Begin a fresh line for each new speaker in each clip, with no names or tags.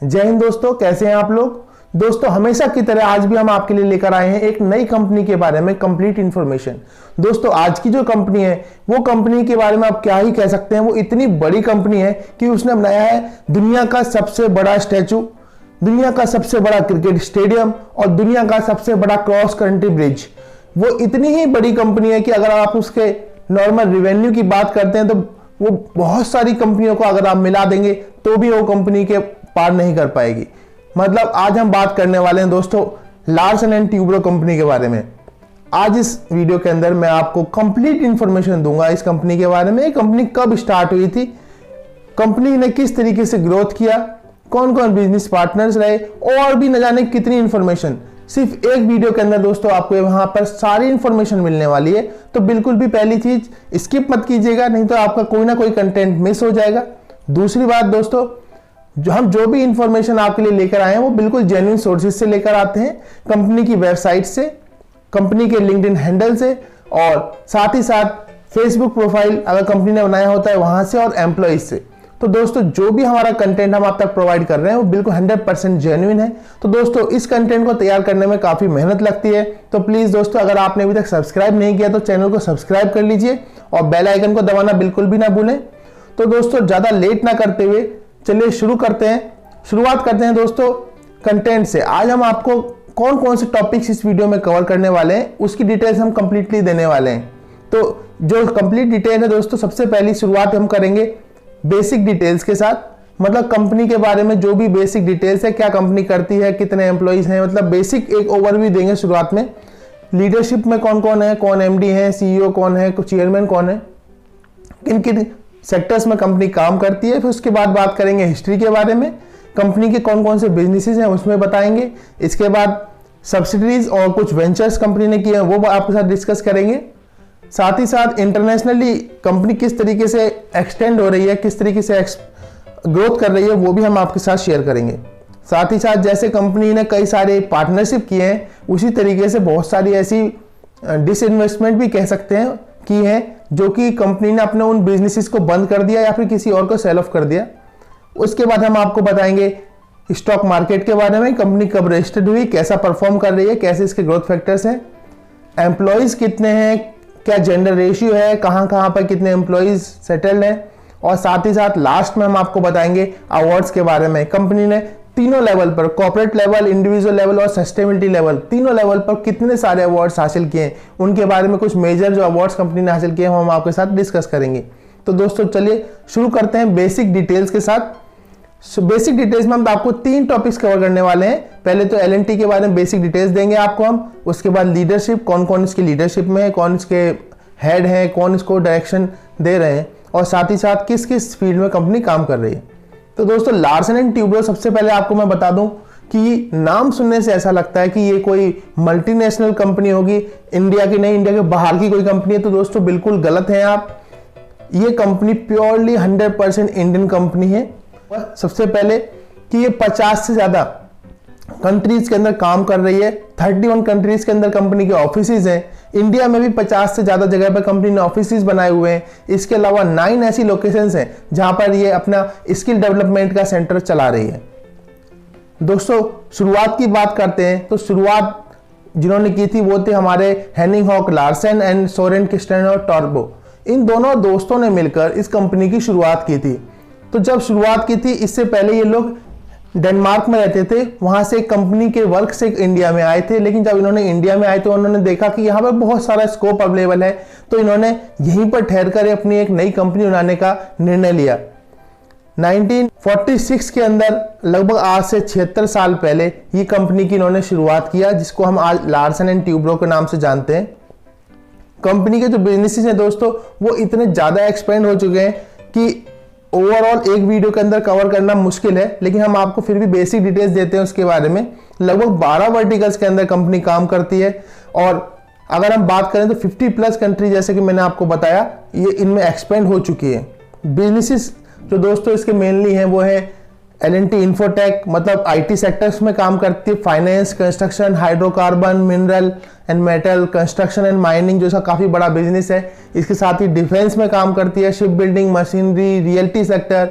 जय हिंद दोस्तों, कैसे हैं आप लोग। दोस्तों हमेशा की तरह आज भी हम आपके लिए लेकर आए हैं एक नई कंपनी के बारे में कंप्लीट इंफॉर्मेशन। दोस्तों आज की जो कंपनी है वो कंपनी के बारे में आप क्या ही कह सकते हैं। वो इतनी बड़ी कंपनी है कि उसने बनाया है दुनिया का सबसे बड़ा स्टैचू, दुनिया का सबसे बड़ा क्रिकेट स्टेडियम और दुनिया का सबसे बड़ा क्रॉस कंट्री ब्रिज। वो इतनी ही बड़ी कंपनी है कि अगर आप उसके नॉर्मल रिवेन्यू की बात करते हैं तो वो बहुत सारी कंपनियों को अगर आप मिला देंगे तो भी वो कंपनी के पार नहीं कर पाएगी। मतलब आज हम बात करने वाले हैं दोस्तों लार्सन एंड ट्यूब्रो कंपनी के बारे में। आज इस वीडियो के अंदर मैं आपको कंप्लीट इंफॉर्मेशन दूंगा इस कंपनी के बारे में। कंपनी कब स्टार्ट हुई थी, कंपनी ने किस तरीके से ग्रोथ किया, कौन कौन बिजनेस पार्टनर्स रहे और भी न जाने कितनी इंफॉर्मेशन। सिर्फ एक वीडियो के अंदर दोस्तों आपको वहां पर सारी इंफॉर्मेशन मिलने वाली है। तो बिल्कुल भी पहली चीज स्किप मत कीजिएगा, नहीं तो आपका कोई ना कोई कंटेंट मिस हो जाएगा। दूसरी बात दोस्तों, जो भी इंफॉर्मेशन आपके लिए लेकर आए हैं वो बिल्कुल जेन्युइन सोर्सेज से लेकर आते हैं, कंपनी की वेबसाइट से, कंपनी के लिंक्डइन हैंडल से और साथ ही साथ फेसबुक प्रोफाइल अगर कंपनी ने बनाया होता है वहां से और एम्प्लॉइज से। तो दोस्तों जो भी हमारा कंटेंट हम आप तक प्रोवाइड कर रहे हैं वो बिल्कुल 100% जेन्युइन है। तो दोस्तों इस कंटेंट को तैयार करने में काफी मेहनत लगती है, तो प्लीज दोस्तों अगर आपने अभी तक सब्सक्राइब नहीं किया तो चैनल को सब्सक्राइब कर लीजिए और बेल आइकन को दबाना बिल्कुल भी ना भूलें। तो दोस्तों ज्यादा लेट ना करते हुए चलिए शुरुआत करते हैं दोस्तों कंटेंट से। आज हम आपको कौन कौन से टॉपिक्स इस वीडियो में कवर करने वाले हैं उसकी डिटेल्स हम कंप्लीटली देने वाले हैं। तो जो कंप्लीट डिटेल है दोस्तों, सबसे पहली शुरुआत हम करेंगे बेसिक डिटेल्स के साथ। मतलब कंपनी के बारे में जो भी बेसिक डिटेल्स है, क्या कंपनी करती है, कितने एम्प्लॉइज हैं, मतलब बेसिक एक ओवरव्यू देंगे शुरुआत में। लीडरशिप में कौन कौन है, कौन एमडी है, सीईओ कौन है, चेयरमैन कौन है, किन किन सेक्टर्स में कंपनी काम करती है। फिर उसके बाद बात करेंगे हिस्ट्री के बारे में, कंपनी के कौन कौन से बिजनेसेस हैं उसमें बताएंगे। इसके बाद सब्सिडरीज और कुछ वेंचर्स कंपनी ने किए हैं वो आपके साथ डिस्कस करेंगे। साथ ही साथ इंटरनेशनली कंपनी किस तरीके से एक्सटेंड हो रही है, किस तरीके से ग्रोथ कर रही है वो भी हम आपके साथ शेयर करेंगे। साथ ही साथ जैसे कंपनी ने कई सारे पार्टनरशिप किए हैं उसी तरीके से बहुत सारी ऐसी डिसइन्वेस्टमेंट भी कह सकते हैं की है जो कि कंपनी ने अपने उन बिजनेसेस को बंद कर दिया या फिर किसी और को सेल ऑफ कर दिया। उसके बाद हम आपको बताएंगे स्टॉक मार्केट के बारे में, कंपनी कब रजिस्टर्ड हुई, कैसा परफॉर्म कर रही है, कैसे इसके ग्रोथ फैक्टर्स हैं, एम्प्लॉयज कितने हैं, क्या जेंडर रेशियो है, कहां कहां पर कितने एम्प्लॉयज सेटल्ड हैं। और साथ ही साथ लास्ट में हम आपको बताएंगे अवार्ड्स के बारे में। कंपनी ने तीनों लेवल पर, कॉर्पोरेट लेवल, इंडिविजुअल लेवल और सस्टेनेबिलिटी लेवल, तीनों लेवल पर कितने सारे अवार्ड्स हासिल किए उनके बारे में कुछ मेजर जो अवार्ड्स कंपनी ने हासिल किए हम आपके साथ डिस्कस करेंगे। तो दोस्तों चलिए शुरू करते हैं बेसिक डिटेल्स के साथ। बेसिक डिटेल्स में हम आपको 3 टॉपिक्स कवर करने वाले हैं। पहले तो एलएनटी के बारे में बेसिक डिटेल्स देंगे आपको हम। उसके बाद लीडरशिप, कौन कौन इसकी लीडरशिप में है, कौन इसके हेड है, कौन इसको डायरेक्शन दे रहे हैं और साथ ही साथ किस किस फील्ड में कंपनी काम कर रही है। तो दोस्तों लार्सन एंड ट्यूब्रो, सबसे पहले आपको मैं बता दूं कि नाम सुनने से ऐसा लगता है कि ये कोई मल्टीनेशनल कंपनी होगी, इंडिया की नहीं, इंडिया के बाहर की कोई कंपनी है। तो दोस्तों बिल्कुल गलत है आप। ये कंपनी प्योरली 100% इंडियन कंपनी है। सबसे पहले कि ये 50 से ज्यादा कंट्रीज के अंदर काम कर रही है। 31 कंट्रीज के अंदर कंपनी के ऑफिसेज हैं। इंडिया में भी 50 से ज्यादा जगह पर कंपनी ने ऑफिसेज बनाए हुए हैं। इसके अलावा 9 ऐसी लोकेशंस हैं जहां पर ये अपना स्किल डेवलपमेंट का सेंटर चला रही है। दोस्तों शुरुआत की बात करते हैं तो शुरुआत जिन्होंने की थी वो थे हमारे Henning Holck Larsen and Soren Kristian टॉर्बो। इन दोनों दोस्तों ने मिलकर इस कंपनी की शुरुआत की थी। तो जब शुरुआत की थी, इससे पहले ये लोग डेनमार्क में रहते थे, वहां से कंपनी के वर्क से इंडिया में आए थे। लेकिन जब इन्होंने इंडिया में आए तो उन्होंने देखा कि यहाँ पर बहुत सारा स्कोप अवेलेबल है, तो इन्होंने यहीं पर ठहरकर अपनी एक नई कंपनी बनाने का निर्णय लिया। 1946 के अंदर, लगभग आज से 76 साल पहले, ये कंपनी की इन्होंने शुरुआत किया, जिसको हम आज लार्सन एंड ट्यूब्रो के नाम से जानते हैं। कंपनी के जो बिजनेसेस हैं दोस्तों वो इतने ज्यादा एक्सपेंड हो चुके हैं कि ओवरऑल एक वीडियो के अंदर कवर करना मुश्किल है, लेकिन हम आपको फिर भी बेसिक डिटेल्स देते हैं उसके बारे में। लगभग 12 वर्टिकल्स के अंदर कंपनी काम करती है और अगर हम बात करें तो 50+ कंट्री, जैसे कि मैंने आपको बताया, ये इनमें एक्सपेंड हो चुकी है। बिजनेसेस जो दोस्तों इसके मेनली हैं वो है एलएनटी इन्फोटेक, मतलब आईटी सेक्टर्स में काम करती है। Finance, construction, hydrocarbon, mineral and metal, construction and mining, जो इसका काफी बड़ा बिजनेस है। इसके साथ ही डिफेंस में काम करती है, ship building, machinery, realty sector,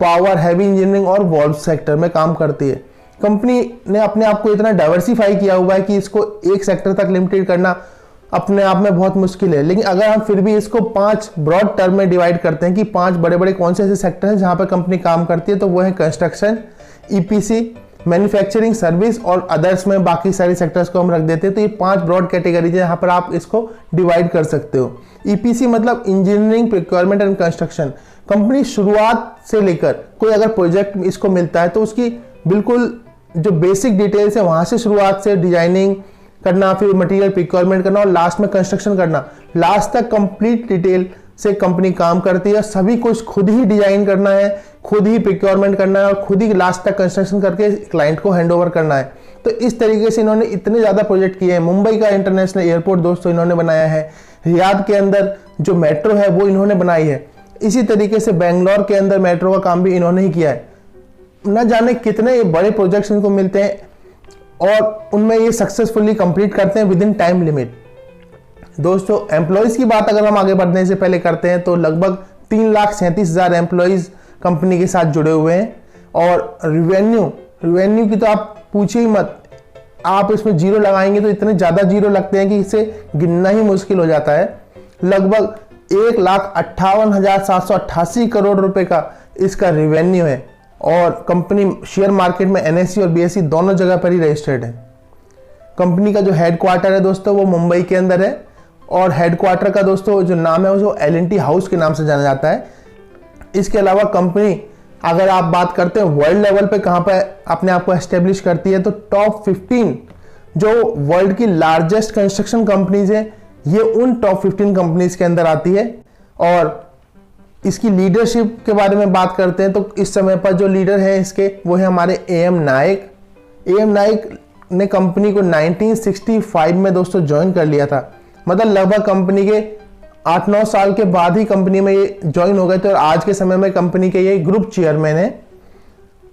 power, heavy engineering और वॉल्व सेक्टर में काम करती है। कंपनी ने अपने आप को इतना डाइवर्सिफाई किया हुआ है कि इसको एक सेक्टर तक लिमिटेड करना अपने आप में बहुत मुश्किल है। लेकिन अगर हम फिर भी इसको 5 ब्रॉड टर्म में डिवाइड करते हैं कि 5 बड़े बड़े कौन से ऐसे सेक्टर हैं जहां पर कंपनी काम करती है, तो वो है कंस्ट्रक्शन, ईपीसी, मैन्युफैक्चरिंग, सर्विस और अदर्स में बाकी सारे सेक्टर्स को हम रख देते हैं। तो ये 5 ब्रॉड कैटेगरीज है, यहाँ पर आप इसको डिवाइड कर सकते हो। ईपीसी मतलब engineering, procurement and construction. Company शुरुआत से लेकर कोई अगर प्रोजेक्ट इसको मिलता है तो उसकी बिल्कुल जो बेसिक डिटेल्स है वहां से शुरुआत से डिजाइनिंग करना, फिर मटेरियल प्रोक्योरमेंट करना और लास्ट में कंस्ट्रक्शन करना, लास्ट तक कंप्लीट डिटेल से कंपनी काम करती है। सभी कुछ खुद ही डिजाइन करना है, खुद ही प्रोक्योरमेंट करना है और खुद ही लास्ट तक कंस्ट्रक्शन करके क्लाइंट को हैंडओवर करना है। तो इस तरीके से इन्होंने इतने ज़्यादा प्रोजेक्ट किए हैं। मुंबई का इंटरनेशनल एयरपोर्ट दोस्तों इन्होंने बनाया है, रियाद के अंदर जो मेट्रो है वो इन्होंने बनाई है, इसी तरीके से बेंगलोर के अंदर मेट्रो का काम भी इन्होंने ही किया है। न जाने कितने बड़े प्रोजेक्ट्स इनको मिलते हैं और उनमें ये सक्सेसफुली कंप्लीट करते हैं विद इन टाइम लिमिट। दोस्तों एम्प्लॉयज़ की बात अगर हम आगे बढ़ने से पहले करते हैं तो लगभग 3,37,000 एम्प्लॉयज़ कंपनी के साथ जुड़े हुए हैं। और रिवेन्यू की तो आप पूछिए ही मत, आप इसमें जीरो लगाएंगे तो इतने ज़्यादा जीरो लगते हैं कि इसे गिनना ही मुश्किल हो जाता है। लगभग 1,58,788 करोड़ रुपए का इसका रिवेन्यू है और कंपनी शेयर मार्केट में NSE और BSE दोनों जगह पर ही रजिस्टर्ड है। कंपनी का जो हेडक्वार्टर है दोस्तों वो मुंबई के अंदर है और हेडक्वार्टर का दोस्तों जो नाम है वो L&T हाउस के नाम से जाना जाता है। इसके अलावा कंपनी अगर आप बात करते हैं वर्ल्ड लेवल पे कहाँ पे अपने आप को एस्टेब्लिश करती है, तो टॉप 15 जो वर्ल्ड की लार्जेस्ट कंस्ट्रक्शन कंपनीज हैं ये उन टॉप 15 कंपनीज के अंदर आती है। और इसकी लीडरशिप के बारे में बात करते हैं तो इस समय पर जो लीडर है इसके वो है हमारे AM नायक। AM नायक ने कंपनी को 1965 में दोस्तों ज्वाइन कर लिया था, मतलब लगभग कंपनी के 8-9 साल के बाद ही कंपनी में ये ज्वाइन हो गए थे और आज के समय में कंपनी के ये ग्रुप चेयरमैन है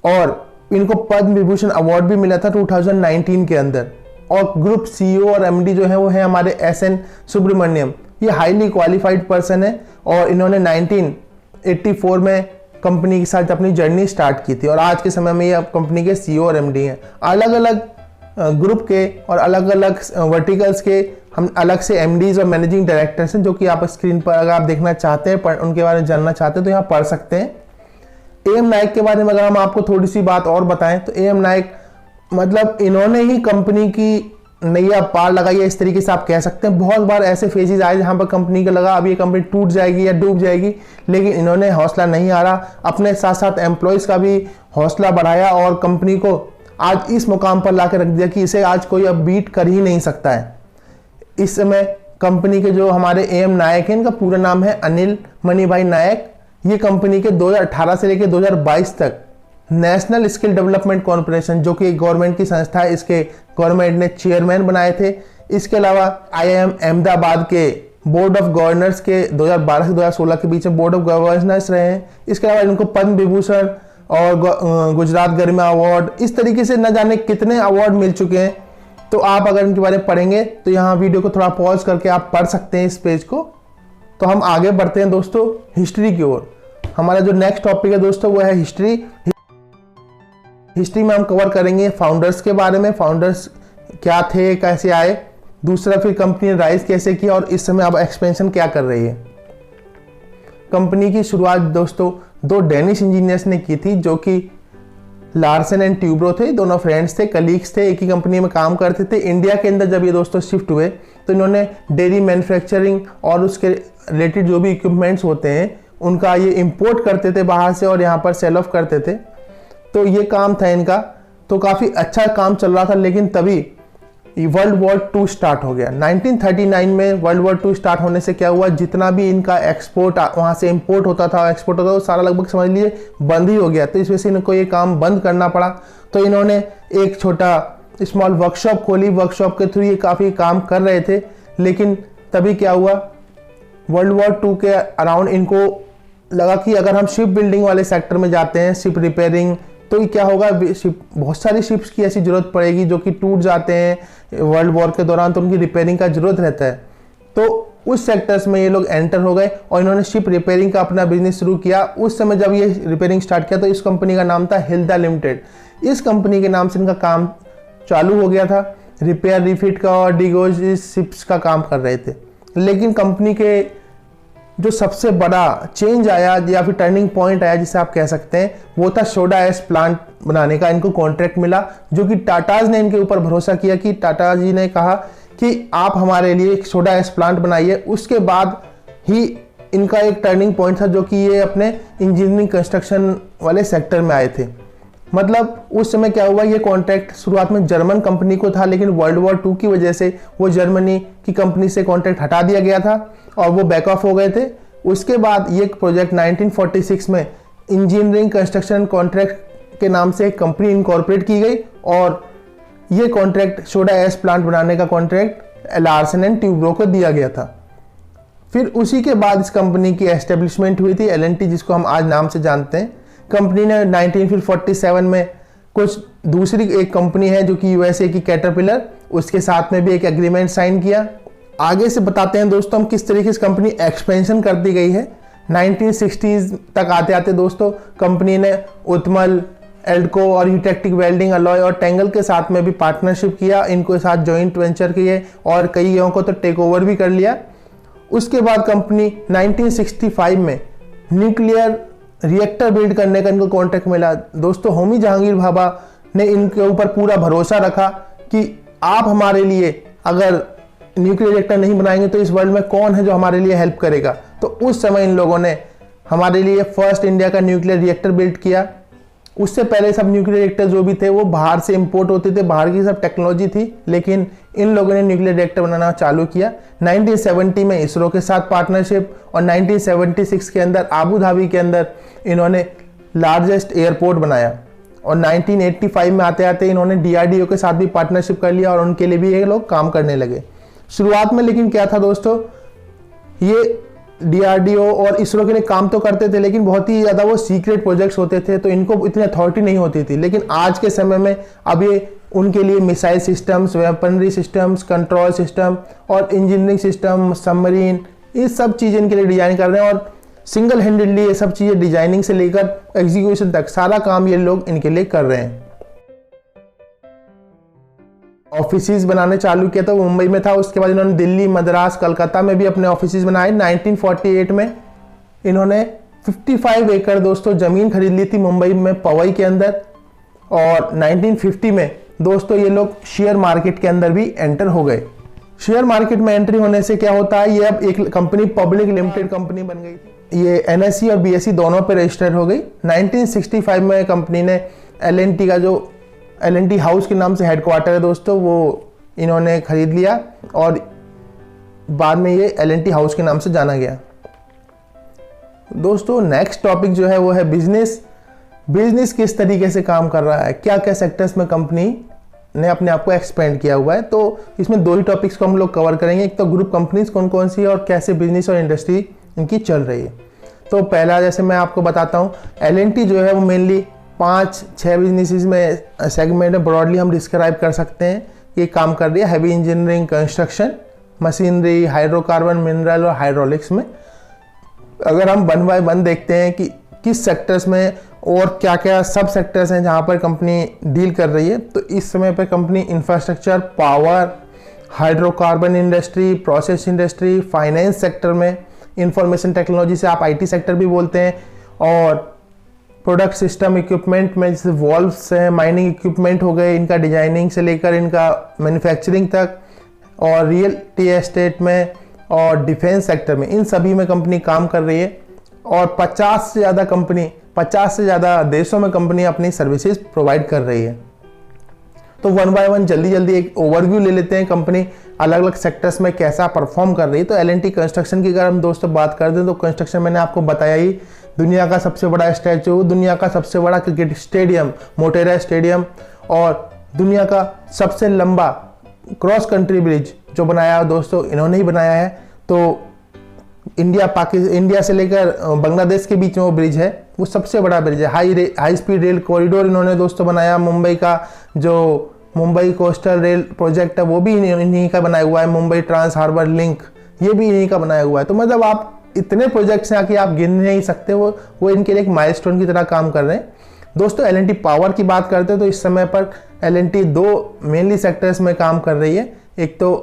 और इनको पद्म विभूषण अवार्ड भी मिला था 2019 के अंदर। और ग्रुप CEO और MD जो है वो है हमारे SN सुब्रमण्यम। ये हाईली क्वालिफाइड पर्सन है और इन्होंने 1984 में कंपनी के साथ अपनी जर्नी स्टार्ट की थी और आज के समय में ये कंपनी के CEO और MD हैं। अलग अलग ग्रुप के और अलग अलग वर्टिकल्स के हम अलग से MDs और मैनेजिंग डायरेक्टर्स हैं जो कि आप स्क्रीन पर अगर आप देखना चाहते हैं, उनके बारे में जानना चाहते हैं तो यहाँ पढ़ सकते हैं। AM नायक के बारे में अगर हम आपको थोड़ी सी बात और बताएं तो AM नायक मतलब इन्होंने ही कंपनी की नैया पार लगाई है, इस तरीके से आप कह सकते हैं। बहुत बार ऐसे फेजेस आए जहां पर कंपनी को लगा अब ये कंपनी टूट जाएगी या डूब जाएगी, लेकिन इन्होंने हौसला नहीं हारा, अपने साथ साथ एम्प्लॉयज़ का भी हौसला बढ़ाया और कंपनी को आज इस मुकाम पर ला कर रख दिया कि इसे आज कोई अब बीट कर ही नहीं सकता है। इस समय कंपनी के जो हमारे AM नायक हैं इनका पूरा नाम है अनिल मणिभाई नायक। ये कंपनी के 2018 से लेकर 2022 तक नेशनल स्किल डेवलपमेंट कॉर्पोरेशन जो कि गवर्नमेंट की संस्था है, इसके गवर्नमेंट ने चेयरमैन बनाए थे। इसके अलावा IIM अहमदाबाद के बोर्ड ऑफ गवर्नर्स के 2012 से 2016 के बीच में बोर्ड ऑफ गवर्नर्स रहे हैं। इसके अलावा इनको पद्म विभूषण और गुजरात गरिमा अवार्ड, इस तरीके से न जाने कितने अवार्ड मिल चुके हैं। तो आप अगर इनके बारे में पढ़ेंगे तो यहाँ वीडियो को थोड़ा पॉज करके आप पढ़ सकते हैं इस पेज को। तो हम आगे बढ़ते हैं दोस्तों हिस्ट्री की ओर। हमारा जो नेक्स्ट टॉपिक है दोस्तों वो है हिस्ट्री। हिस्ट्री में हम कवर करेंगे फाउंडर्स के बारे में, फाउंडर्स क्या थे, कैसे आए, दूसरा फिर कंपनी ने राइज कैसे किया और इस समय अब एक्सपेंशन क्या कर रही है। कंपनी की शुरुआत दोस्तों 2 डेनिश इंजीनियर्स ने की थी जो कि लार्सन एंड ट्यूब्रो थे। दोनों फ्रेंड्स थे, कलीग्स थे, एक ही कंपनी में काम करते थे। इंडिया के अंदर जब ये दोस्तों शिफ्ट हुए तो इन्होंने डेयरी मैन्युफैक्चरिंग और उसके रिलेटेड जो भी इक्विपमेंट्स होते हैं उनका ये इंपोर्ट करते थे बाहर से और यहाँ पर सेल ऑफ करते थे। तो ये काम था इनका, तो काफ़ी अच्छा काम चल रहा था। लेकिन तभी वर्ल्ड वॉर 2 स्टार्ट हो गया। 1939 में वर्ल्ड वॉर 2 स्टार्ट होने से क्या हुआ, जितना भी इनका एक्सपोर्ट वहाँ से इंपोर्ट होता था, एक्सपोर्ट होता था, वो सारा लगभग समझ लीजिए बंद ही हो गया। तो इस वजह से इनको ये काम बंद करना पड़ा। तो इन्होंने एक छोटा स्मॉल वर्कशॉप खोली, वर्कशॉप के थ्रू ये काफ़ी काम कर रहे थे। लेकिन तभी क्या हुआ, वर्ल्ड वॉर 2 के अराउंड इनको लगा कि अगर हम शिप बिल्डिंग वाले सेक्टर में जाते हैं, शिप रिपेयरिंग, तो ये क्या होगा, बहुत सारी शिप्स की ऐसी जरूरत पड़ेगी जो कि टूट जाते हैं वर्ल्ड वॉर के दौरान, तो उनकी रिपेयरिंग का जरूरत रहता है। तो उस सेक्टर्स में ये लोग एंटर हो गए और इन्होंने शिप रिपेयरिंग का अपना बिजनेस शुरू किया। उस समय जब ये रिपेयरिंग स्टार्ट किया तो इस कंपनी का नाम था हिल्दा लिमिटेड। इस कंपनी के नाम से इनका काम चालू हो गया था, रिपेयर रिफिट का और डिगोज शिप्स का काम कर रहे थे। लेकिन कंपनी के जो सबसे बड़ा चेंज आया या फिर टर्निंग पॉइंट आया जिसे आप कह सकते हैं, वो था सोडा ऐश प्लांट बनाने का। इनको कॉन्ट्रैक्ट मिला जो कि टाटाज ने इनके ऊपर भरोसा किया कि टाटा जी ने कहा कि आप हमारे लिए एक सोडा ऐश प्लांट बनाइए। उसके बाद ही इनका एक टर्निंग पॉइंट था जो कि ये अपने इंजीनियरिंग कंस्ट्रक्शन वाले सेक्टर में आए थे। मतलब उस समय क्या हुआ, ये कॉन्ट्रैक्ट शुरुआत में जर्मन कंपनी को था, लेकिन वर्ल्ड वॉर 2 की वजह से वो जर्मनी की कंपनी से कॉन्ट्रैक्ट हटा दिया गया था और वो बैक ऑफ हो गए थे। उसके बाद ये प्रोजेक्ट 1946 में इंजीनियरिंग कंस्ट्रक्शन कॉन्ट्रैक्ट के नाम से एक कंपनी इनकॉर्पोरेट की गई और ये कॉन्ट्रैक्ट सोडा ऐश प्लांट बनाने का कॉन्ट्रैक्ट लार्सन एंड ट्यूब्रो को दिया गया था। फिर उसी के बाद इस कंपनी की एस्टेब्लिशमेंट हुई थी, L&T, जिसको हम आज नाम से जानते हैं। कंपनी ने 1947 में कुछ दूसरी एक कंपनी है जो कि यूएसए की कैटरपिलर, उसके साथ में भी एक एग्रीमेंट साइन किया। आगे से बताते हैं दोस्तों हम किस तरीके से कंपनी एक्सपेंशन करती गई है। 1960s तक आते आते दोस्तों कंपनी ने उत्मल, एल्डको और यूटेक्टिक वेल्डिंग अलॉय और टेंगल के साथ में भी पार्टनरशिप किया, इनको साथ जॉइंट वेंचर किए और कई जगहों को तो टेक ओवर भी कर लिया। उसके बाद कंपनी 1965 में न्यूक्लियर रिएक्टर बिल्ड करने का इनको कॉन्ट्रैक्ट मिला। दोस्तों होमी जहांगीर भाभा ने इनके ऊपर पूरा भरोसा रखा कि आप हमारे लिए अगर न्यूक्लियर रिएक्टर नहीं बनाएंगे तो इस वर्ल्ड में कौन है जो हमारे लिए हेल्प करेगा। तो उस समय इन लोगों ने हमारे लिए फर्स्ट इंडिया का न्यूक्लियर रिएक्टर बिल्ड किया। उससे पहले सब न्यूक्लियर रिएक्टर जो भी थे वो बाहर से इंपोर्ट होते थे, बाहर की सब टेक्नोलॉजी थी, लेकिन इन लोगों ने न्यूक्लियर रिएक्टर बनाना चालू किया। 1970 में इसरो के साथ पार्टनरशिप और 1976 के अंदर आबू धाबी के अंदर इन्होंने लार्जेस्ट एयरपोर्ट बनाया और 1985 में आते आते इन्होंने DRDO के साथ भी पार्टनरशिप कर लिया और उनके लिए भी ये लोग काम करने लगे। शुरुआत में लेकिन क्या था दोस्तों, ये DRDO और इसरो के लिए काम तो करते थे लेकिन बहुत ही ज़्यादा वो सीक्रेट प्रोजेक्ट्स होते थे, तो इनको इतनी अथॉरिटी नहीं होती थी। लेकिन आज के समय में अब ये उनके लिए missile systems, weaponry systems, control system और इंजीनियरिंग सिस्टम, सबमरीन, ये सब चीज़ें इनके लिए डिजाइन कर रहे हैं और सिंगल हैंडेडली ये सब चीज़ें डिजाइनिंग से लेकर एग्जीक्यूशन तक सारा काम ये लोग इनके लिए कर रहे हैं। ऑफिसेज बनाने चालू किया तो मुंबई में था, उसके बाद इन्होंने दिल्ली, मद्रास, कलकत्ता में भी अपने ऑफिसेज बनाए। 1948 में इन्होंने 55 एकड़ दोस्तों ज़मीन खरीद ली थी मुंबई में पवई के अंदर और 1950 में दोस्तों ये लोग शेयर मार्केट के अंदर भी एंटर हो गए। शेयर मार्केट में एंट्री होने से क्या होता है, ये अब एक कंपनी पब्लिक लिमिटेड कंपनी बन गई थी। ये NSE और BSE दोनों पे रजिस्टर्ड हो गई। 1965 में कंपनी ने L&T का जो L&T हाउस के नाम से हेडक्वार्टर है दोस्तों, वो इन्होंने खरीद लिया और बाद में ये L&T हाउस के नाम से जाना गया। दोस्तों नेक्स्ट टॉपिक जो है वो है बिजनेस। बिजनेस किस तरीके से काम कर रहा है, क्या क्या सेक्टर्स में कंपनी ने अपने आप को एक्सपेंड किया हुआ है। तो इसमें दो ही टॉपिक्स को हम लोग कवर करेंगे, एक तो ग्रुप कंपनीज कौन कौन सी है और कैसे बिजनेस और इंडस्ट्री इनकी चल रही है। तो पहला जैसे मैं आपको बताता हूँ, L&T जो है वो मेनली 5-6 बिजनेसेस में सेगमेंट में ब्रॉडली हम डिस्क्राइब कर सकते हैं। ये काम कर रही है heavy engineering, construction, machinery, hydrocarbon, mineral और हाइड्रोलिक्स में। अगर हम 1 बाय 1 देखते हैं कि किस सेक्टर्स में और क्या क्या सब सेक्टर्स हैं जहाँ पर कंपनी डील कर रही है, तो इस समय पर company infrastructure, power, hydrocarbon industry, process industry, finance sector में, इंफॉर्मेशन टेक्नोलॉजी से आप IT सेक्टर भी बोलते हैं, और प्रोडक्ट सिस्टम इक्विपमेंट में जैसे वॉल्व्स हैं, माइनिंग इक्विपमेंट हो गए, इनका डिजाइनिंग से लेकर इनका मैन्युफैक्चरिंग तक, और रियल एस्टेट में और डिफेंस सेक्टर में, इन सभी में कंपनी काम कर रही है। और 50 से ज़्यादा देशों में कंपनी अपनी सर्विसेज प्रोवाइड कर रही है। तो 1 बाय 1 जल्दी एक ओवरव्यू ले लेते हैं कंपनी अलग अलग सेक्टर्स में कैसा परफॉर्म कर रही है। तो L&T कंस्ट्रक्शन की अगर हम दोस्तों बात कर दें तो कंस्ट्रक्शन मैंने आपको बताया ही, दुनिया का सबसे बड़ा स्टैचू, दुनिया का सबसे बड़ा क्रिकेट स्टेडियम मोटेरा स्टेडियम, और दुनिया का सबसे लंबा क्रॉस कंट्री ब्रिज जो बनाया दोस्तों इन्होंने ही बनाया है। तो इंडिया से लेकर बांग्लादेश के बीच में वो ब्रिज है, वो सबसे बड़ा ब्रिज है। हाई स्पीड रेल कॉरिडोर इन्होंने दोस्तों बनाया। मुंबई का जो मुंबई कोस्टल रेल प्रोजेक्ट है वो भी इन्हीं का बनाया हुआ है। मुंबई ट्रांस हार्बर लिंक ये भी इन्हीं का बनाया हुआ है। तो मतलब आप इतने प्रोजेक्ट्स हैं कि आप गिन नहीं सकते, वो इनके लिए एक माइलस्टोन की तरह काम कर रहे हैं। दोस्तों L&T पावर की बात करते हैं तो इस समय पर L&T दो मेनली सेक्टर्स में काम कर रही है। एक तो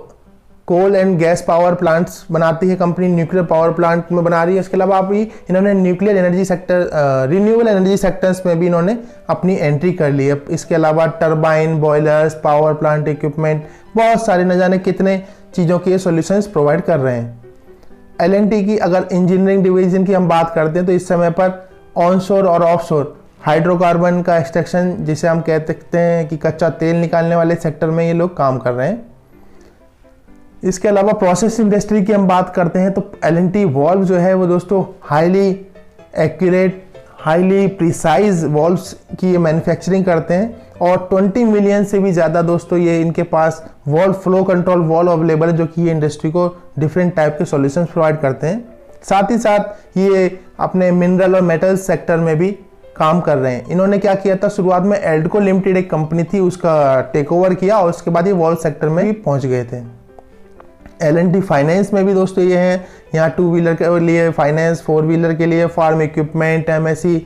कोल एंड गैस पावर प्लांट्स बनाती है कंपनी, न्यूक्लियर पावर प्लांट में बना रही है। इसके अलावा अभी इन्होंने nuclear energy sector, renewable energy sectors में भी इन्होंने अपनी एंट्री कर ली है। इसके अलावा turbine, boilers, power plant equipment, बहुत सारे न जाने कितने चीज़ों के सॉल्यूशंस प्रोवाइड कर रहे हैं। L&T की अगर इंजीनियरिंग डिवीजन की हम बात करते हैं तो इस समय पर ऑनशोर और ऑफशोर हाइड्रोकार्बन का एक्सट्रैक्शन, जिसे हम कह सकते हैं कि कच्चा तेल निकालने वाले सेक्टर में ये लोग काम कर रहे हैं। इसके अलावा प्रोसेस इंडस्ट्री की हम बात करते हैं तो L&T वॉल्व जो है वो दोस्तों highly accurate, highly precise valves की मैन्युफैक्चरिंग करते हैं और 20 मिलियन से भी ज़्यादा दोस्तों ये इनके पास valve flow control valve available है, जो कि ये इंडस्ट्री को डिफरेंट टाइप के सॉल्यूशंस प्रोवाइड करते हैं। साथ ही साथ ये अपने मिनरल और मेटल सेक्टर में भी काम कर रहे हैं। इन्होंने क्या किया था, शुरुआत में एल्डको लिमिटेड एक कंपनी थी, उसका टेक ओवर किया और उसके बाद ये वॉल्व सेक्टर में भी पहुंच गए थे। L&T फाइनेंस में भी दोस्तों ये हैं, यहाँ 2 व्हीलर के लिए फाइनेंस, 4 व्हीलर के लिए फार्म इक्विपमेंट, MSE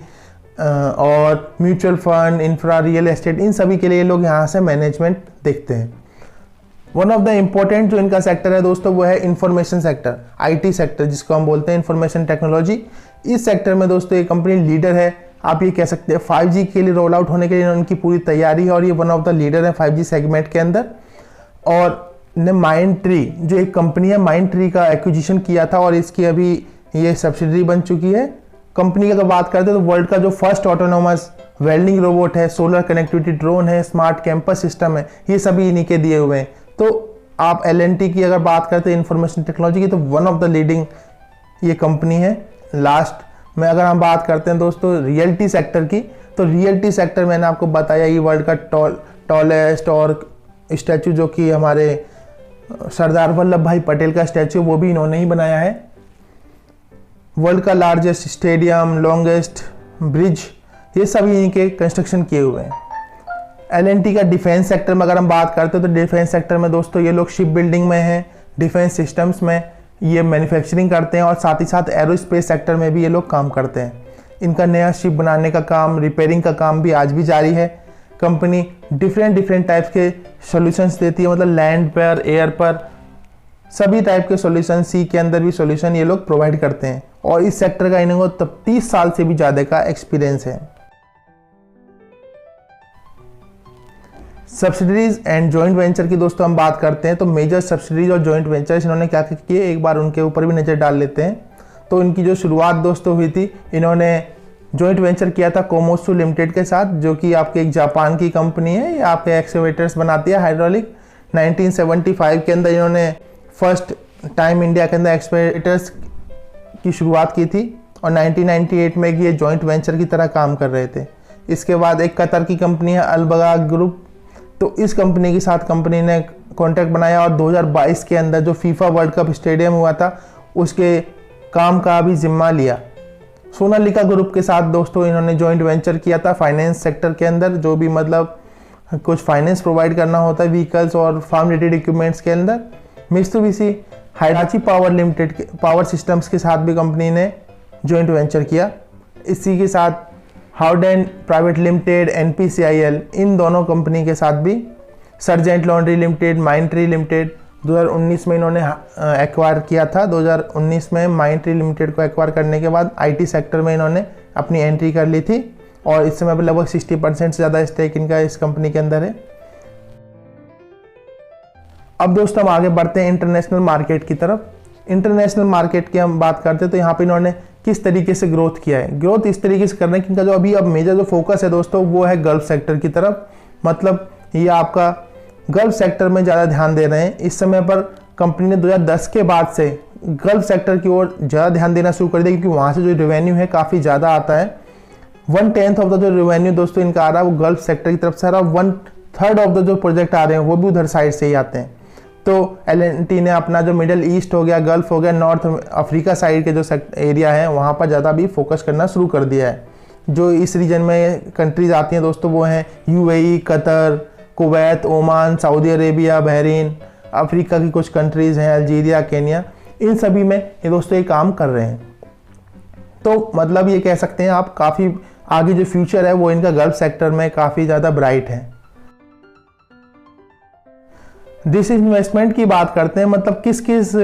और mutual fund, infra, real estate, इन सभी के लिए लोग यहाँ से मैनेजमेंट देखते हैं। वन ऑफ द इम्पोर्टेंट जो इनका सेक्टर है दोस्तों वो है इंफॉर्मेशन सेक्टर, IT सेक्टर जिसको हम बोलते हैं इंफॉर्मेशन टेक्नोलॉजी। इस सेक्टर में दोस्तों ये कंपनी लीडर है, आप ये कह सकते हैं। 5G के लिए रोल आउट होने के लिए उनकी पूरी तैयारी है और ये वन ऑफ द लीडर है 5G सेगमेंट के अंदर। और ने माइंडट्री जो एक कंपनी है, माइंडट्री का एक्विजिशन किया था और इसकी अभी ये सब्सिडरी बन चुकी है। कंपनी की अगर बात करते हैं तो वर्ल्ड का जो फर्स्ट ऑटोनोमस वेल्डिंग रोबोट है, सोलर कनेक्टिविटी ड्रोन है, स्मार्ट कैंपस सिस्टम है, ये सभी इन्हीं के दिए हुए हैं। तो आप L&T की अगर बात करते हैं इंफॉर्मेशन टेक्नोलॉजी की तो वन ऑफ द लीडिंग ये कंपनी है। लास्ट में अगर हम बात करते हैं दोस्तों रियल्टी सेक्टर की, तो रियल्टी सेक्टर मैंने आपको बताया ये वर्ल्ड का टॉलेस्ट और स्टैचू जो कि हमारे सरदार वल्लभ भाई पटेल का स्टैचू, वो भी इन्होंने ही बनाया है। वर्ल्ड का लार्जेस्ट स्टेडियम, लॉन्गेस्ट ब्रिज, ये सभी इनके कंस्ट्रक्शन किए हुए हैं। L&T का डिफेंस सेक्टर में अगर हम बात करते हैं तो डिफेंस सेक्टर में दोस्तों ये लोग शिप बिल्डिंग में हैं, डिफेंस सिस्टम्स में ये मैन्युफैक्चरिंग करते हैं और साथ ही साथ एरोस्पेस सेक्टर में भी ये लोग काम करते हैं। इनका नया शिप बनाने का काम, रिपेयरिंग का काम भी आज भी जारी है। कंपनी डिफरेंट टाइप के सॉल्यूशंस देती है, मतलब लैंड पर, एयर पर, सभी टाइप के सॉल्यूशन, सी के अंदर भी सॉल्यूशन ये लोग प्रोवाइड करते हैं और इस सेक्टर का इनको तब 30 साल से भी ज़्यादा का एक्सपीरियंस है। सब्सिडरीज एंड जॉइंट वेंचर की दोस्तों हम बात करते हैं तो मेजर सब्सिडरीज और जॉइंट वेंचर्स इन्होंने क्या किए, एक बार उनके ऊपर भी नज़र डाल लेते हैं। तो इनकी जो शुरुआत दोस्तों हुई थी, इन्होंने जॉइंट वेंचर किया था कोमोत्सु लिमिटेड के साथ, जो कि आपके एक जापान की कंपनी है, ये आपके एक्सकेवेटर्स बनाती है हाइड्रोलिक। 1975 के अंदर इन्होंने फर्स्ट टाइम इंडिया के अंदर एक्सकेवेटर्स की शुरुआत की थी और 1998 में ये जॉइंट वेंचर की तरह काम कर रहे थे। इसके बाद एक कतर की कंपनी है अलबगा ग्रुप, तो इस कंपनी के साथ कंपनी ने कॉन्ट्रैक्ट बनाया और 2022 के अंदर जो फीफा वर्ल्ड कप स्टेडियम हुआ था उसके काम का भी जिम्मा लिया। सोनालिका ग्रुप के साथ दोस्तों इन्होंने जॉइंट वेंचर किया था फाइनेंस सेक्टर के अंदर, जो भी मतलब कुछ फाइनेंस प्रोवाइड करना होता है व्हीकल्स और फार्म रिलेटेड इक्विपमेंट्स के अंदर। मित्सुबिशी हाइडाची पावर लिमिटेड के पावर सिस्टम्स के साथ भी कंपनी ने जॉइंट वेंचर किया। इसी के साथ हाउडेन प्राइवेट लिमिटेड, NPCIL, इन दोनों कंपनी के साथ भी sergeant laundry limited, Mindtree limited 2019 में इन्होंने एक्वायर किया था। 2019 में माइंडट्री लिमिटेड को एक्वायर करने के बाद IT सेक्टर में इन्होंने अपनी एंट्री कर ली थी और इस समय पर लगभग 60% से ज़्यादा स्टेक इनका इस कंपनी के अंदर है। अब दोस्तों हम आगे बढ़ते हैं इंटरनेशनल मार्केट की तरफ। इंटरनेशनल मार्केट की हम बात करते हैं तो यहाँ पे इन्होंने किस तरीके से ग्रोथ किया है। ग्रोथ इस तरीके से करना है कि इनका जो अभी अब मेजर जो फोकस है दोस्तों वो है गल्फ सेक्टर की तरफ, मतलब ये आपका गल्फ सेक्टर में ज़्यादा ध्यान दे रहे हैं। इस समय पर कंपनी ने 2010 के बाद से गल्फ सेक्टर की ओर ज़्यादा ध्यान देना शुरू कर दिया, क्योंकि वहाँ से जो रेवेन्यू है काफ़ी ज़्यादा आता है। 1/10 ऑफ द जो रेवेन्यू दोस्तों इनका आ रहा है वो गल्फ सेक्टर की तरफ से आ रहा है। 1/3 ऑफ द जो प्रोजेक्ट आ रहे हैं वो भी उधर साइड से ही आते हैं। तो L&T ने अपना जो मिडल ईस्ट हो गया, गल्फ हो गया, नॉर्थ अफ्रीका साइड के जो एरिया है वहाँ पर ज़्यादा भी फोकस करना शुरू कर दिया है। जो इस रीजन में कंट्रीज आती हैं दोस्तों वो हैं UAE, Qatar, Kuwait, Oman, Saudi Arabia, Bahrain, Africa की कुछ कंट्रीज़ हैं, अल्जीरिया, केन्या, इन सभी में ये दोस्तों ये काम कर रहे हैं। तो मतलब ये कह सकते हैं आप काफ़ी आगे जो फ्यूचर है वो इनका गल्फ सेक्टर में काफ़ी ज़्यादा ब्राइट है। दिस इन्वेस्टमेंट की बात करते हैं, मतलब किस किस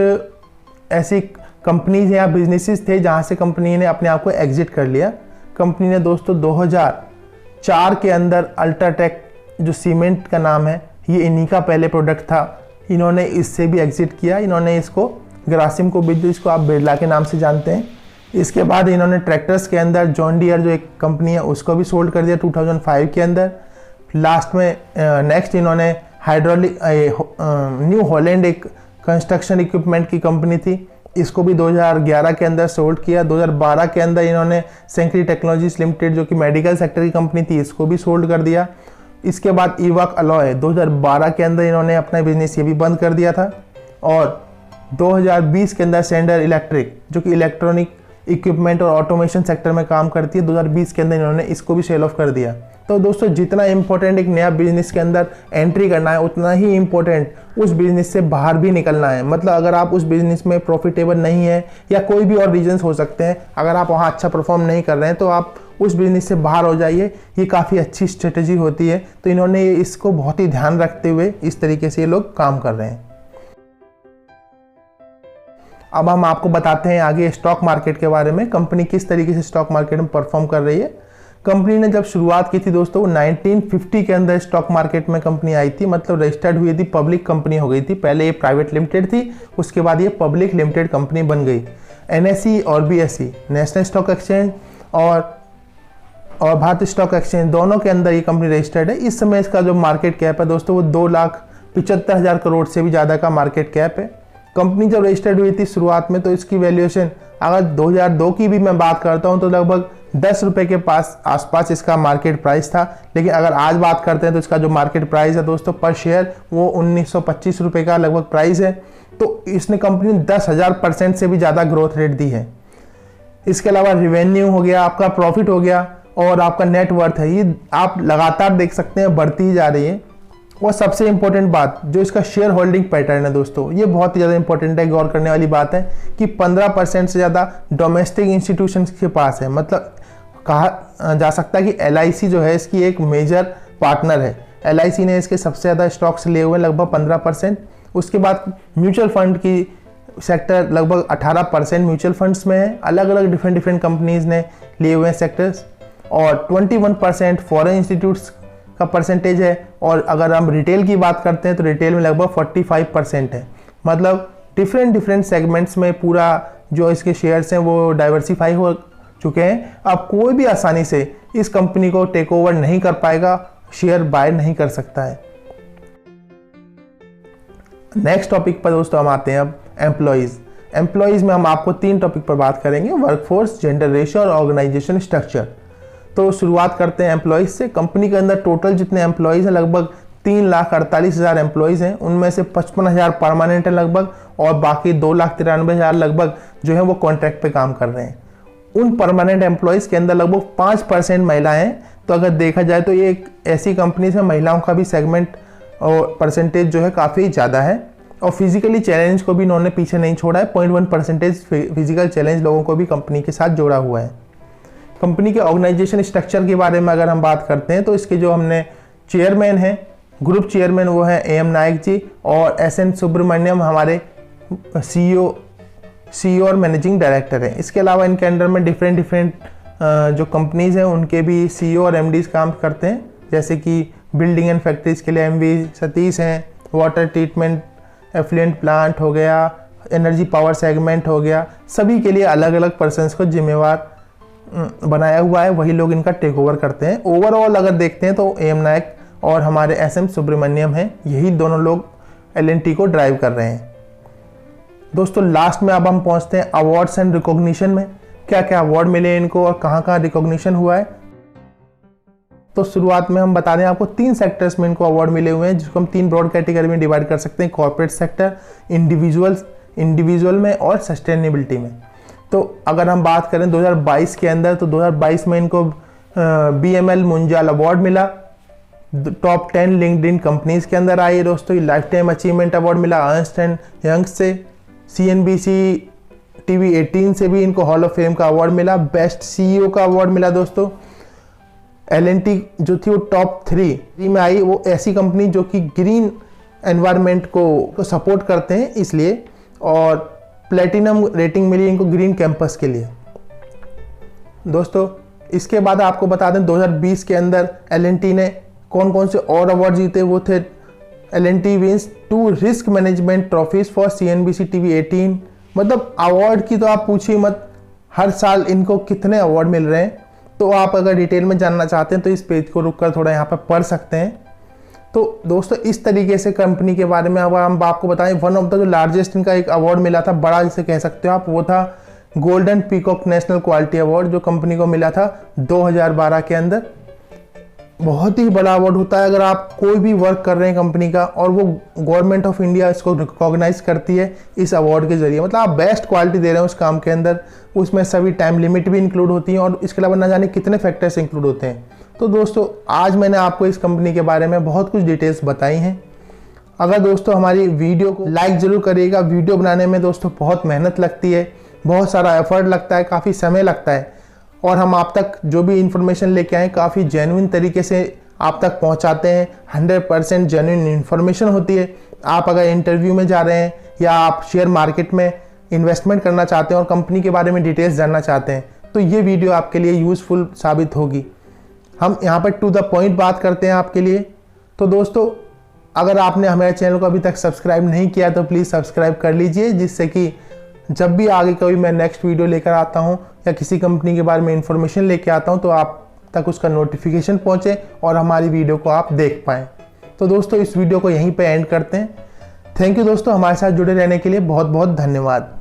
ऐसी कंपनीज या बिजनेसेस थे जहां से कंपनी ने अपने आप को एग्जिट कर लिया। कंपनी ने दोस्तों 2004 के अंदर अल्ट्राटेक जो सीमेंट का नाम है, ये इन्हीं का पहले प्रोडक्ट था, इन्होंने इससे भी एग्जिट किया। इन्होंने इसको ग्रासिम को भी, जिसको आप बिरला के नाम से जानते हैं। इसके बाद इन्होंने ट्रैक्टर्स के अंदर जॉन डियर जो एक कंपनी है उसको भी सोल्ड कर दिया 2005 के अंदर। लास्ट में नेक्स्ट इन्होंने हाइड्रोलिक न्यू हॉलैंड एक कंस्ट्रक्शन इक्विपमेंट की कंपनी थी, इसको भी 2011 के अंदर सोल्ड किया। 2012 के अंदर इन्होंने सेंक्री टेक्नोलॉजीज लिमिटेड जो कि मेडिकल सेक्टर की कंपनी थी, इसको भी सोल्ड कर दिया। इसके बाद इवाक अलॉय 2012 के अंदर इन्होंने अपना बिजनेस ये भी बंद कर दिया था। और 2020 के अंदर सेंडर इलेक्ट्रिक जो कि इलेक्ट्रॉनिक इक्विपमेंट और ऑटोमेशन सेक्टर में काम करती है, 2020 के अंदर इन्होंने इसको भी सेल ऑफ कर दिया। तो दोस्तों जितना इंपॉर्टेंट एक नया बिजनेस के अंदर एंट्री करना है, उतना ही इंपॉर्टेंट उस बिजनेस से बाहर भी निकलना है। मतलब अगर आप उस बिजनेस में प्रॉफिटेबल नहीं है या कोई भी और रीजंस हो सकते हैं, अगर आप वहाँ अच्छा परफॉर्म नहीं कर रहे हैं तो आप उस बिजनेस से बाहर हो जाइए। ये काफ़ी अच्छी स्ट्रेटेजी होती है। तो इन्होंने इसको बहुत ही ध्यान रखते हुए इस तरीके से ये लोग काम कर रहे हैं। अब हम आपको बताते हैं आगे स्टॉक मार्केट के बारे में, कंपनी किस तरीके से स्टॉक मार्केट में परफॉर्म कर रही है। कंपनी ने जब शुरुआत की थी दोस्तों 1950 के अंदर स्टॉक मार्केट में कंपनी आई थी, मतलब रजिस्टर्ड हुई थी, पब्लिक कंपनी हो गई थी। पहले ये प्राइवेट लिमिटेड थी, उसके बाद ये पब्लिक लिमिटेड कंपनी बन गई। NSE और BSE नेशनल स्टॉक एक्सचेंज और भारतीय स्टॉक एक्सचेंज दोनों के अंदर ये कंपनी रजिस्टर्ड है। इस समय इसका जो मार्केट कैप है दोस्तों वो 2,75,000 करोड़ से भी ज़्यादा का मार्केट कैप है। कंपनी जब रजिस्टर्ड हुई थी शुरुआत में तो इसकी वैल्यूएशन अगर 2002 की भी मैं बात करता हूं तो लगभग 10 रुपये के आसपास इसका मार्केट प्राइस था। लेकिन अगर आज बात करते हैं तो इसका जो मार्केट प्राइस है दोस्तों पर शेयर वो 1925 रुपये का लगभग प्राइस है। तो इसने कंपनी ने 10,000% से भी ज़्यादा ग्रोथ रेट दी है। इसके अलावा रिवेन्यू हो गया, आपका प्रॉफिट हो गया और आपका नेट वर्थ है, ये आप लगातार देख सकते हैं बढ़ती ही जा रही है। और सबसे इंपॉर्टेंट बात जो इसका शेयर होल्डिंग पैटर्न है दोस्तों, ये बहुत ही ज़्यादा इंपॉर्टेंट है, गौर करने वाली बात है कि 15% से ज़्यादा डोमेस्टिक इंस्टीट्यूशंस के पास है। मतलब कहा जा सकता है कि LIC जो है इसकी एक मेजर पार्टनर है। LIC ने इसके सबसे ज़्यादा स्टॉक्स लिए हुए लगभग 15%। उसके बाद म्यूचुअल फंड की सेक्टर लगभग 18% म्यूचुअल फंड्स में है, अलग अलग डिफरेंट कंपनीज ने लिए हुए हैं सेक्टर्स। और 21% फॉरेन इंस्टीट्यूट्स का परसेंटेज है। और अगर हम रिटेल की बात करते हैं तो रिटेल में लगभग 45% है। मतलब डिफरेंट सेगमेंट्स में पूरा जो इसके शेयर्स हैं वो डाइवर्सिफाई हो चुके हैं। अब कोई भी आसानी से इस कंपनी को टेक ओवर नहीं कर पाएगा, शेयर बाय नहीं कर सकता है। नेक्स्ट टॉपिक पर दोस्तों हम आते हैं अब एम्प्लॉयज़ में हम आपको 3 टॉपिक पर बात करेंगे, वर्कफोर्स, जेंडर रेशियो और ऑर्गेनाइजेशन स्ट्रक्चर। तो शुरुआत करते हैं एम्प्लॉयज़ से। कंपनी के अंदर टोटल जितने एम्प्लॉयज़ हैं लगभग 3,48,000 एम्प्लॉयज़ हैं। उनमें से 55,000 परमानेंट है लगभग, और बाकी 2,93,000 लगभग जो है वो कॉन्ट्रैक्ट पे काम कर रहे हैं। उन परमानेंट एम्प्लॉयज़ के अंदर लगभग 5% महिलाएं हैं। तो अगर देखा जाए तो ये एक ऐसी कंपनी से महिलाओं का भी सेगमेंट और परसेंटेज जो है काफ़ी ज़्यादा है। और फिजिकली चैलेंज को भी इन्होंने पीछे नहीं छोड़ा है, 0.1% फिजिकल चैलेंज लोगों को भी कंपनी के साथ जोड़ा हुआ है। कंपनी के ऑर्गेनाइजेशन स्ट्रक्चर के बारे में अगर हम बात करते हैं तो इसके जो हमने चेयरमैन हैं, ग्रुप चेयरमैन वो हैं AM नायक जी, और SN सुब्रमण्यम हमारे CEO और मैनेजिंग डायरेक्टर हैं। इसके अलावा इनके अंडर में डिफरेंट जो कंपनीज हैं उनके भी CEO और MDs काम करते हैं, जैसे कि बिल्डिंग एंड फैक्ट्रीज के लिए MV सतीश हैं, वाटर ट्रीटमेंट एफ्लुएंट प्लांट हो गया, एनर्जी पावर सेगमेंट हो गया, सभी के लिए अलग अलग पर्सनस को जिम्मेवार बनाया हुआ है, वही लोग इनका टेक ओवर करते हैं। ओवरऑल अगर देखते हैं तो AM नायक और हमारे SM सुब्रमण्यम हैं, यही दोनों लोग L&T को ड्राइव कर रहे हैं। दोस्तों लास्ट में अब हम पहुंचते हैं अवार्ड्स एंड रिकॉग्निशन में, क्या क्या अवार्ड मिले इनको और कहाँ कहाँ रिकॉग्निशन हुआ है। तो शुरुआत में हम बता दें आपको 3 सेक्टर्स में इनको अवार्ड मिले हुए हैं, जिसको हम 3 ब्रॉड कैटेगरी में डिवाइड कर सकते हैं, कॉर्पोरेट सेक्टर, इंडिविजुअल में और सस्टेनेबिलिटी में। तो अगर हम बात करें 2022 के अंदर, तो 2022 में इनको BML मुंजाल अवार्ड मिला, टॉप 10 लिंक्डइन कंपनीज के अंदर आई दोस्तों। लाइफ टाइम अचीवमेंट अवार्ड मिला अर्न्स्ट एंड यंग से, CNBC TV 18 से भी इनको हॉल ऑफ फेम का अवार्ड मिला, बेस्ट CEO का अवार्ड मिला दोस्तों। L&T जो थी वो टॉप 3 में आई, वो ऐसी कंपनी जो कि ग्रीन एनवायरनमेंट को सपोर्ट करते हैं इसलिए, और प्लेटिनम रेटिंग मिली इनको ग्रीन कैंपस के लिए। दोस्तों इसके बाद आपको बता दें 2020 के अंदर L&T ने कौन कौन से और अवार्ड जीते, वो थे L&T wins 2 risk management trophies for CNBC TV 18। मतलब अवार्ड की तो आप पूछिए मत, हर साल इनको कितने अवार्ड मिल रहे हैं। तो आप अगर डिटेल में जानना चाहते हैं तो इस पेज को रुककर थोड़ा यहाँ पर पढ़ सकते हैं। तो दोस्तों इस तरीके से कंपनी के बारे में अब हम आपको बताएं, वन ऑफ द जो लार्जेस्ट इनका एक अवार्ड मिला था, बड़ा जिसे कह सकते हो आप, वो था golden peacock national quality award, जो कंपनी को मिला था 2012 के अंदर। बहुत ही बड़ा अवार्ड होता है अगर आप कोई भी वर्क कर रहे हैं कंपनी का, और वो गवर्नमेंट ऑफ इंडिया इसको रिकॉग्नाइज करती है इस अवार्ड के जरिए। मतलब आप बेस्ट क्वालिटी दे रहे हैं उस काम के अंदर, उसमें सभी टाइम लिमिट भी इंक्लूड होती हैं, और इसके अलावा ना जाने कितने फैक्टर्स इंक्लूड होते हैं। तो दोस्तों आज मैंने आपको इस कंपनी के बारे में बहुत कुछ डिटेल्स बताई हैं। अगर दोस्तों हमारी वीडियो को लाइक ज़रूर करिएगा। वीडियो बनाने में दोस्तों बहुत मेहनत लगती है, बहुत सारा एफर्ट लगता है, काफ़ी समय लगता है, और हम आप तक जो भी इंफॉर्मेशन लेके आए काफ़ी जेन्युइन तरीके से आप तक पहुंचाते हैं। 100% जेन्युइन इन्फॉर्मेशन होती है। आप अगर इंटरव्यू में जा रहे हैं या आप शेयर मार्केट में इन्वेस्टमेंट करना चाहते हैं और कंपनी के बारे में डिटेल्स जानना चाहते हैं तो ये वीडियो आपके लिए यूज़फुल साबित होगी। हम यहाँ पर टू द पॉइंट बात करते हैं आपके लिए। तो दोस्तों अगर आपने हमारे चैनल को अभी तक सब्सक्राइब नहीं किया तो प्लीज़ सब्सक्राइब कर लीजिए, जिससे कि जब भी आगे कभी मैं नेक्स्ट वीडियो लेकर आता हूँ या किसी कंपनी के बारे में इंफॉर्मेशन लेके आता हूँ तो आप तक उसका नोटिफिकेशन पहुँचे और हमारी वीडियो को आप देख पाएँ। तो दोस्तों इस वीडियो को यहीं पे एंड करते हैं। थैंक यू दोस्तों, हमारे साथ जुड़े रहने के लिए बहुत बहुत धन्यवाद।